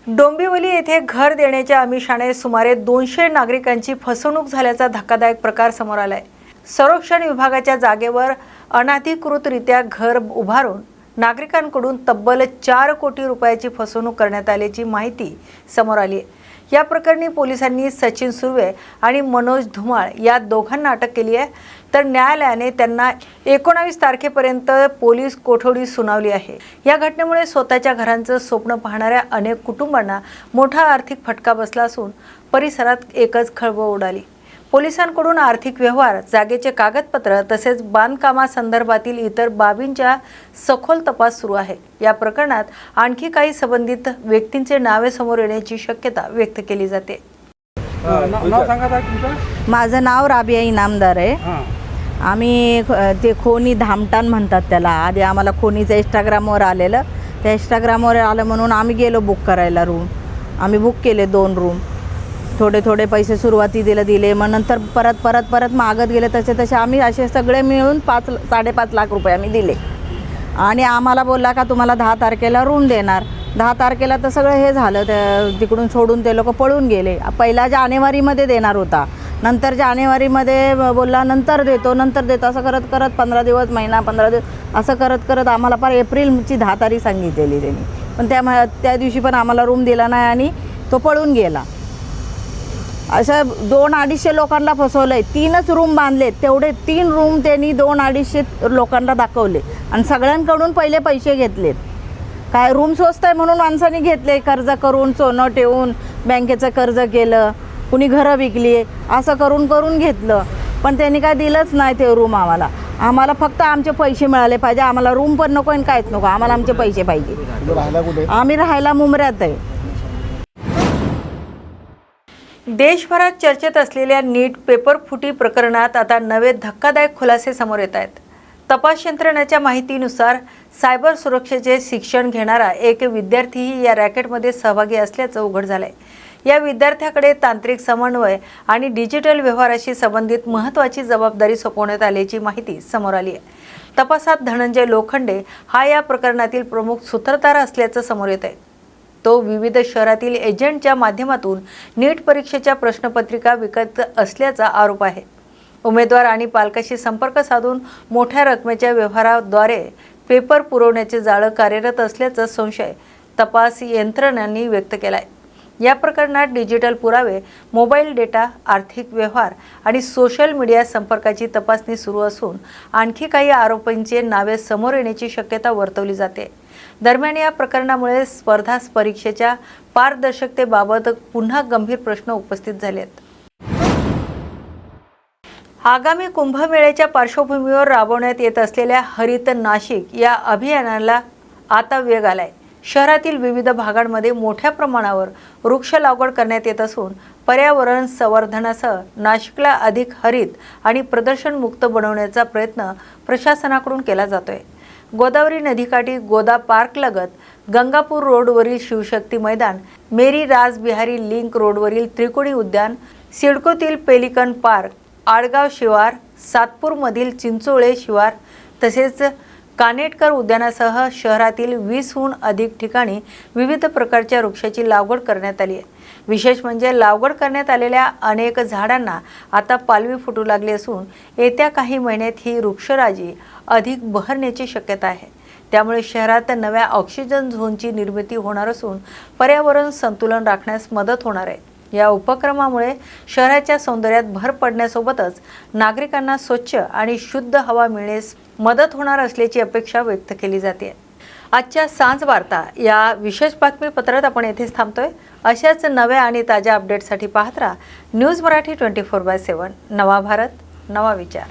डोंबिवली येथे घर देण्याच्या आमिषाने सुमारे 200 नागरिकांची फसवणूक झाल्याचा धक्कादायक प्रकार समोर आलाय। संरक्षण विभागाच्या जागेवर अनधिकृतरित्या घर उभारून नागरिकांकडून तब्बल 4 कोटी रुपयाची फसवणूक करण्यात आल्याची माहिती समोर आली आहे। या प्रकरणी पोलिसांनी सचिन सुर्वे आणि मनोज धुमाळ या दोघांना अटक केली आहे, तर न्यायालयाने त्यांना 19 तारखेपर्यंत पोलीस कोठडी सुनावली आहे। या घटनेमुळे स्वतःच्या घरांचं स्वप्न पाहणाऱ्या अनेक कुटुंबांना मोठा आर्थिक फटका बसला असून परिसरात एकच खळबळ उडाली। पोलिसांकडून आर्थिक व्यवहार, जागेचे कागदपत्र तसेच बांधकामासंदर्भातील इतर बाबींचा सखोल तपास सुरू आहे। या प्रकरणात आणखी काही संबंधित व्यक्तींचे नावे समोर येण्याची शक्यता व्यक्त केली जाते। नाव सांगा तुमचं? माझं नाव राबिया इनामदार आहे। आम्ही ते खोनी धामटान म्हणतात त्याला। आधी आम्हाला खोनीचं इंस्टाग्रामवर आलेलं, त्या इंस्टाग्रामवर आलं म्हणून आम्ही गेलो बुक करायला रूम। आम्ही बुक केले 2 रूम। थोडे पैसे सुरुवातीला दिले, मग नंतर परत मागत गेले। तसे आम्ही असे सगळे मिळून 5-5.5 लाख रुपये आम्ही दिले आणि आम्हाला बोलला का तुम्हाला 10 तारखेला रूम देणार। 10 तारखेला तर सगळं हे झालं, तिकडून सोडून ते लोक पळून गेले। पहिला जानेवारीमध्ये देणार होता, नंतर जानेवारीमध्ये बोलला नंतर देतो असं करत 15 दिवस, महिना 15 दिवस असं करत आम्हाला पर एप्रिलची 10 तारीख सांगितलेली त्यांनी। पण त्या दिवशी पण आम्हाला रूम दिला नाही आणि तो पळून गेला। असं 200-250 लोकांना फसवलंय। 3च रूम बांधले, तेवढे 3 रूम त्यांनी 200-250 लोकांना दाखवले आणि सगळ्यांकडून पहिले पैसे घेतलेत। काय रूम स्वस्त आहे म्हणून माणसांनी घेतले, कर्ज करून, सोनं ठेवून बँकेचं कर्ज केलं, कुणी घरं विकली, असं करून घेतलं। पण त्यांनी काय दिलंच नाही ते रूम आम्हाला फक्त आमचे पैसे मिळाले पाहिजे। आम्हाला रूम पण नको आणि काहीच नको, आम्हाला आमचे पैसे पाहिजे। आम्ही राहायला मुंबऱ्यात आहे। देशभरात चर्चेत असलेल्या नीट पेपर फुटी प्रकरणात आता नवे धक्कादायक खुलासे समोर येत आहेत। तपास यंत्रणेच्या माहितीनुसार सायबर सुरक्षेचे शिक्षण घेणारा एक विद्यार्थीही या रॅकेटमध्ये सहभागी असल्याचं उघड झालंय। या विद्यार्थ्याकडे तांत्रिक समन्वय आणि डिजिटल व्यवहाराशी संबंधित महत्त्वाची जबाबदारी सोपवण्यात आल्याची माहिती समोर आली आहे। तपासात धनंजय लोखंडे हा या प्रकरणातील प्रमुख सूत्रधार असल्याचं समोर येत आहे। तो विविध शहरातील एजंटच्या माध्यमातून नीट परीक्षेच्या प्रश्नपत्रिका विकत असल्याचा आरोप आहे। उमेदवार आणि पालकाशी संपर्क साधून मोठ्या रकमेच्या व्यवहाराद्वारे पेपर पुरवण्याचे जाळं कार्यरत असल्याचा संशय तपास यंत्रणांनी व्यक्त केलाय। या प्रकरणात डिजिटल पुरावे, मोबाईल डेटा, आर्थिक व्यवहार आणि सोशल मीडिया संपर्काची तपासणी सुरू असून आणखी काही आरोपींची नावे समोर येण्याची शक्यता वर्तवली जाते। दरम्यान या प्रकरणामुळे स्पर्धा परीक्षेच्या पारदर्शकतेबाबत पुन्हा गंभीर प्रश्न उपस्थित झाले आहेत। आगामी कुंभमेळ्याच्या पार्श्वभूमीवर राबवण्यात येत असलेल्या हरित नाशिक या अभियानाला आता वेग आलाय। शहरातील विविध भागांमध्ये मोठ्या प्रमाणावर वृक्ष लागवड करण्यात येत असून पर्यावरण संवर्धनासह नाशिकला अधिक हरित आणि प्रदूषणमुक्त बनवण्याचा प्रयत्न प्रशासनाकडून केला जातोय। गोदावरी नदीकाठी गोदा पार्कलगत गंगापूर रोडवरील शिवशक्ती मैदान, मेरी राज बिहारी लिंक रोडवरील त्रिकोणी उद्यान, सिडकोतील पेलिकन पार्क, आडगाव शिवार, सातपूरमधील चिंचोळे शिवार तसेच कानेटकर उद्यानासह शहरातील 20हून अधिक ठिकाणी विविध प्रकारच्या वृक्षाची लागवड करण्यात आली आहे। विशेष म्हणजे लागवड करण्यात आलेल्या अनेक झाडांना आता पालवी फुटू लागली असून येत्या काही महिन्यात ही वृक्षराजी अधिक बहरण्याची शक्यता आहे। त्यामुळे शहरात नव्या ऑक्सिजन झोनची निर्मिती होणार असून पर्यावरण संतुलन राखण्यास मदत होणार आहे। या उपक्रमामुळे शहराच्या सौंदर्यात भर पडण्यासोबतच नागरिकांना स्वच्छ आणि शुद्ध हवा मिळण्यास मदत होणार असल्याची अपेक्षा व्यक्त केली जाते। आजच्या सांज वार्ता या विशेष बातमीपत्रात आपण येथेच थांबतोय। अशाच नव्या आणि ताज्या अपडेटसाठी पाहत राहा न्यूज मराठी 24/7। नवा भारत, नवा विचार।